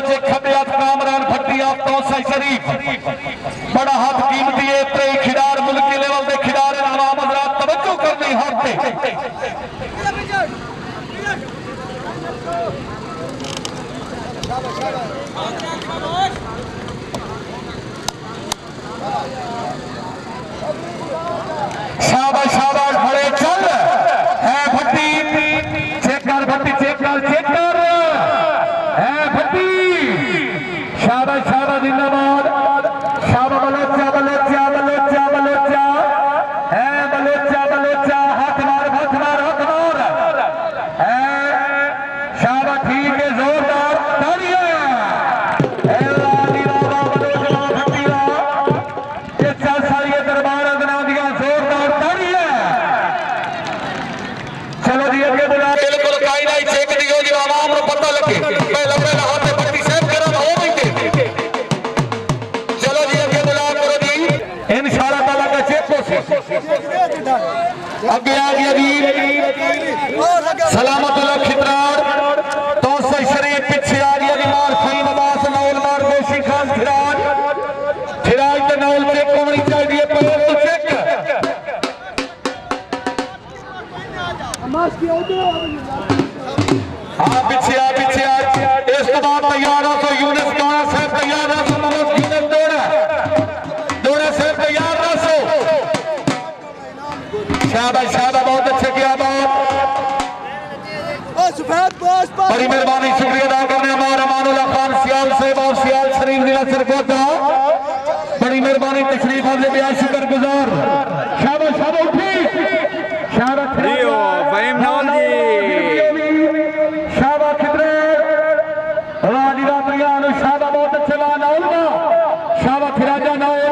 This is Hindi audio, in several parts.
जे खबे हाथ कामरान भट्टी आप तौसा शरीफ बड़ा हाथ कीमती है इतने खिलाड़ मुल्की लेवल के खिलाड़ आवाम हजरात तवज्जो करनी हाथ पे शाबाश शाबाश भरे चल है भट्टी चेक कर है भट्टी शाबाश शाबाश जिंदाबाद शाबाश बलोचा है बलोचा हाथ मार है शाबाश ठीक है जोरदार तालियां आगे आ गया जी सलामतुल्लाह खितरार तो शरीफ पीछे आ गया जी मार फीम अब्बास नौल मार गोशी खान फिराज ते नौल में कोनी चाहिए पर तो चेक हां पीछे आ इस तो बाद तैयार हो तो यूनिस दोना साहब तैयार हो तो मोहम्मद यूनिस दोना साहब तैयार हो शाबाश बहुत अच्छे किया बड़ी मेहरबानी शुक्रिया अदा करने हमारा मानुल्लाह खान सियाल साहब और सियाल शरीफ जिला सरगोदा बड़ी मेहरबानी तशरीफ हमने बेहद शुक्रगुजार शाबाश उठी शाबाश फहीम नौल जी शाबाश खितरे राजी रात्रियान शाबाश बहुत अच्छे नौल शाबाश फिराजा नौल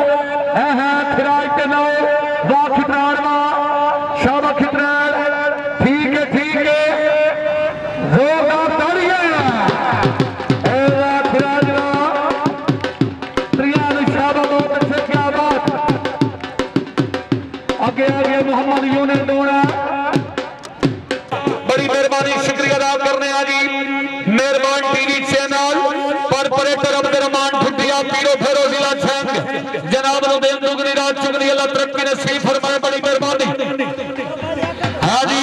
है फिराज के नौल वाह खितरान शाबाश खितरान ठीक है जोरदार तालियां फिराज त्रियान शाबाश बहुत अच्छे क्या बात आगे मोहम्मद यूनिस दोना बड़ी मेहरबानी शुक्रिया अदा करने जी मेहरबान टीवी चैनल कॉर्पोरेटर अब्दुर्रहमान भुट्टिया पीरो फेरो जिला छंग जनाब रुबेन दुगनी रात चुगनी अल्लाह तरक्की नसीब फरमाए बड़ी मेहरबानी हाजी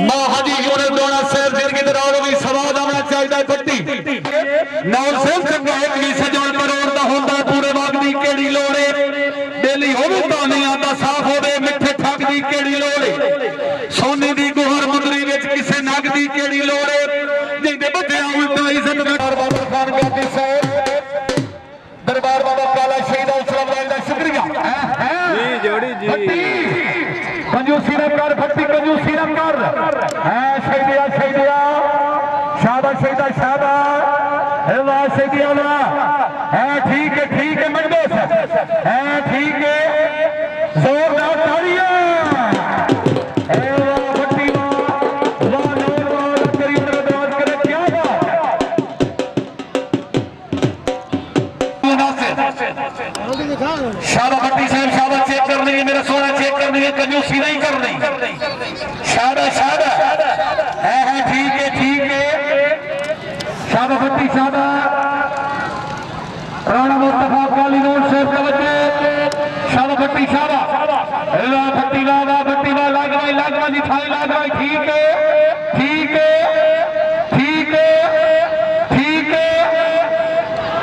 मां हाजी यूनिस दोना शहर जिंदगी दरार भी सवाद आना चाहिए भट्टी नौल सिर्फ चंगा एक भी सजण करोड़ दा होंदा पूरे वक्त दी केड़ी लोड़ है डेली होवे तो नहीं आता साफ होवे मिठे ठग दी केड़ी लोड़ है सोने दी गोहर मुंदरी विच किसे नग दी केड़ी लोड़ है जिंदे बच्चे उल्टा इज्जत दरबार बाबा खान गादी साहब दरबार बाबा काला शहीद औसला वाले दा शुक्रिया जी जोड़ी जी कंजूसी न कर भट्टी कंजूसी न कर है शहीदिया शाबाश शहीदा शाबाश है वाह शहीदिया है ठीक है मंडोस है ठीक है जोरदार तालियां है वाह भट्टी वाह नौल वाह करीब दरबार करे क्या बात शाबाश भट्टी साहब शाबाश चेक करनी है मेरा सोना चेक करनी है कंजूसी नहीं करनी शाबाश है ठीक है शाबाश भट्टी शाबाश राणा मुस्तफा काली रोड से तवज्जो शाबाश भट्टी शाबाश वाह भट्टी वाह लागवाई जी थाई लागवाई ठीक है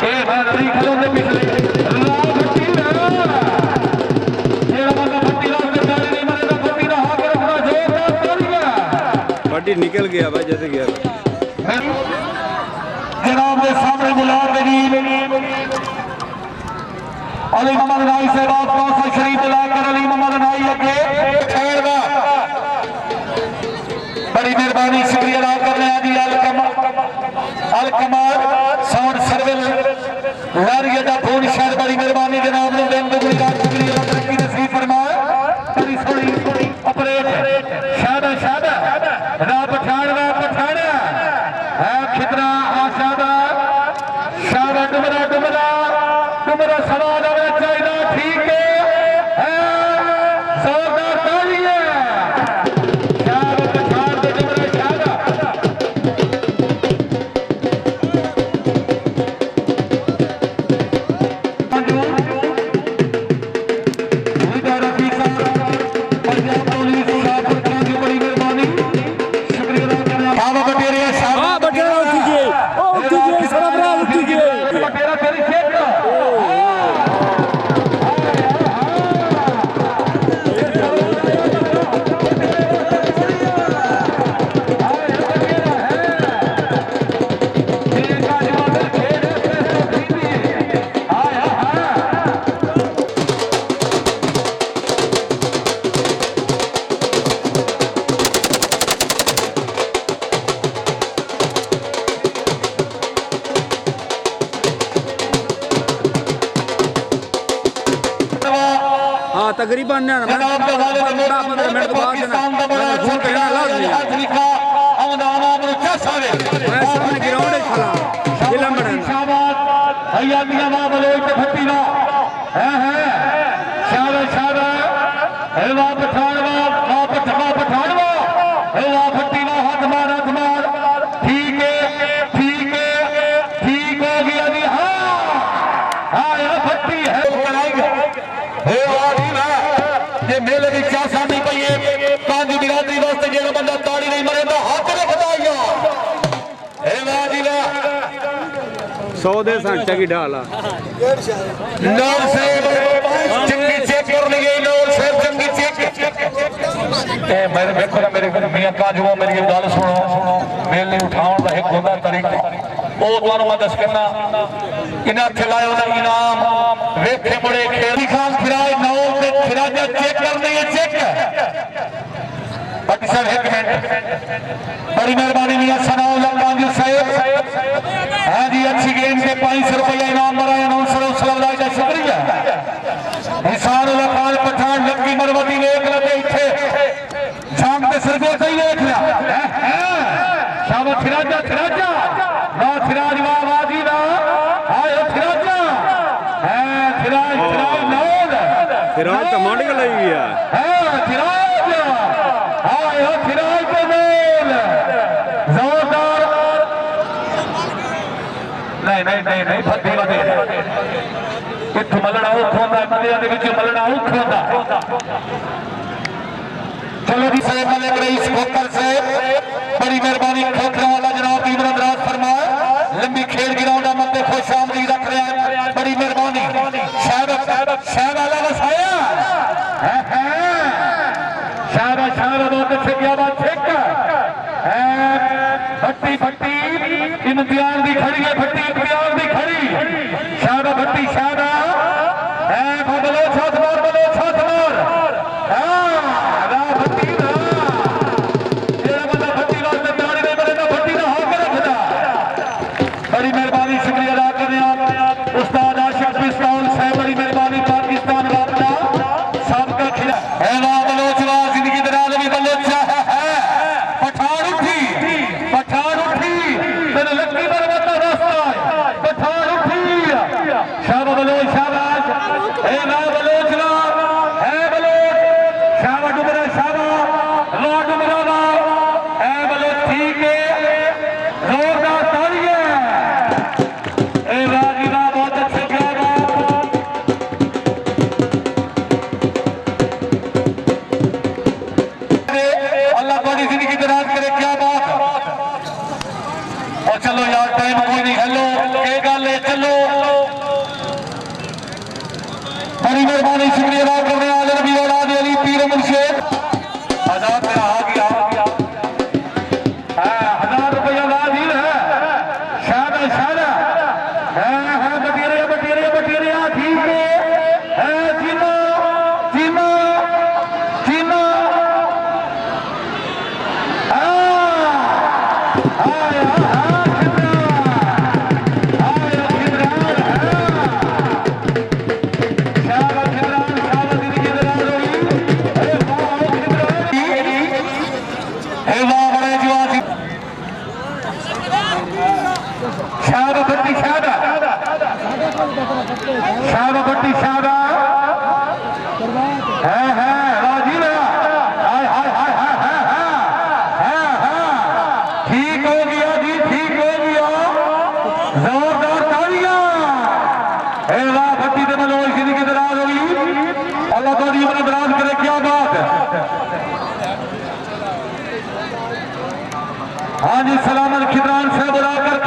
ए भाई खलो ने पिछले निकल गया भाई जैसे गया जनाब के सामने गुलाब अली मोहम्मद नाई से बात कौशल शरीफ बुलाकर अली मोहम्मद नाई अगे ठहरवा बड़ी मेहरबानी शुक्रिया अदा करने आदि अलकमाल साउंड सर्विस लारिया दा फोन शहर बड़ी मेहरबानी जनाब ने दिन दुगनी रात चुगली अल्लाह तरक्की नसीब फरमाए बड़ी सोहनी ऑपरेट शाबाश रा पठाना है खितरा आशादा शाबा डुमरा सवाल आना चाहिए ठीक है जोरदार तालियां शाबा पठान डुमरा शाबा तकरीबन मिनट बाद सामने ग्राउंड खड़ा जिला ठीक है ठीक है ठीक हो गया जी। हाँ भट्टी है ये मेले की क्या शादी पई है कांजी बिरादरी वास्ते जो बंदा ताड़ी नहीं मरे तो हाथ रखदा ए वाह जी वाह 100 दे सांचा की ढाला नौर से चंगी चेक कर लिए नौर से चंगी चेक ए मेरे देखो ना मेरे मियां काजू मेरी गल सुनो मेले उठाउण दा एक होंदा तरीका ओ तुहानू मैं दस करना इना खिलायो ना इनाम वेखे बड़े खेल खान फिराए नौर से फिराजा चेक करने ये चेक बाकी सर एक मिनट बड़ी मेहरबानी मियां सनाउल्लाह कांजू साहब। हाँ जी अच्छी गेम से 500 रुपया इनाम बनाया नौसर का शुक्रिया निशान खान पठान लक्की मरवती ने एक लगे इथे झांक के सिरगो से ही देख लिया शाबाश फिराजा फिराजा ना फिराज वाह वाह जी ना आयो फिराजा है फिराज फिराज नौल फिराज तो मांड के लगी है फिराज आयो फिराज के नौल जोरदार नहीं नहीं नहीं नहीं भट्टी वाले इत्थों मलना औखा होंदा बंदियां दे विच मलना औखा होंदा। चलो जी साहब मलिक रईस खोखर से बड़ी मेहरबानी खोखरा वाला जनाब की इमरान फरमाए लंबी खेल ग्राउंड मत खुश आमदीद रख रहे हैं बड़ी मेहरबानी शायद वाला वसाया शायद बहुत अच्छे क्या बात भट्टी भट्टी इम्तियान की खड़ी है भट्टी इम्तियान की खड़ी शायद भट्टी शायद बलो छत मार भट्टी ना बंदा भट्टी वास्ते ताड़ी नहीं मरे ना भट्टी ना होकर रखता। बड़ी मेहरबानी शुक्रिया अदा करने आप उस्ताद आशिक पिस्तौल से बड़ी मेहरबानी पाकिस्तान वापना सबका खिला बलोचवा जिंदगी दराज भी बलोचा है पठान उठी तेरे लक्की बरबता रास्ता पठान उठी शाबाश बलोच शाबाश ए ना बलोचवा है बलोच शाबाश डुबरा शाबाश लो डुबरा ना ए बलोच ठीक है जोरदार तालियां ए राजी ना बहुत अच्छे क्या बात अल्लाह तुम्हारी जिंदगी दराज करे क्या बात। और चलो यार टाइम कोई नहीं हेलो ये गल है चलो बड़ी मेहरबानी शुक्रिया अदा करने वाले नबी औलाद अली पीर मुर्शिद 1000 तेरा आ गया 1000 रुपया लाजील है शाबाश बटीरिया ठीक है जीना जीना जीना शादा भट्टी शादा है राजीव ठीक हो गया जी ठीक हो गया जोरदार तालियां भट्टी से मनोज जिंदगी दराज होगी अल्लाह तो जीवन दराज करे क्या बात है। हाँ जी सलामत खिदरान से बुलाकर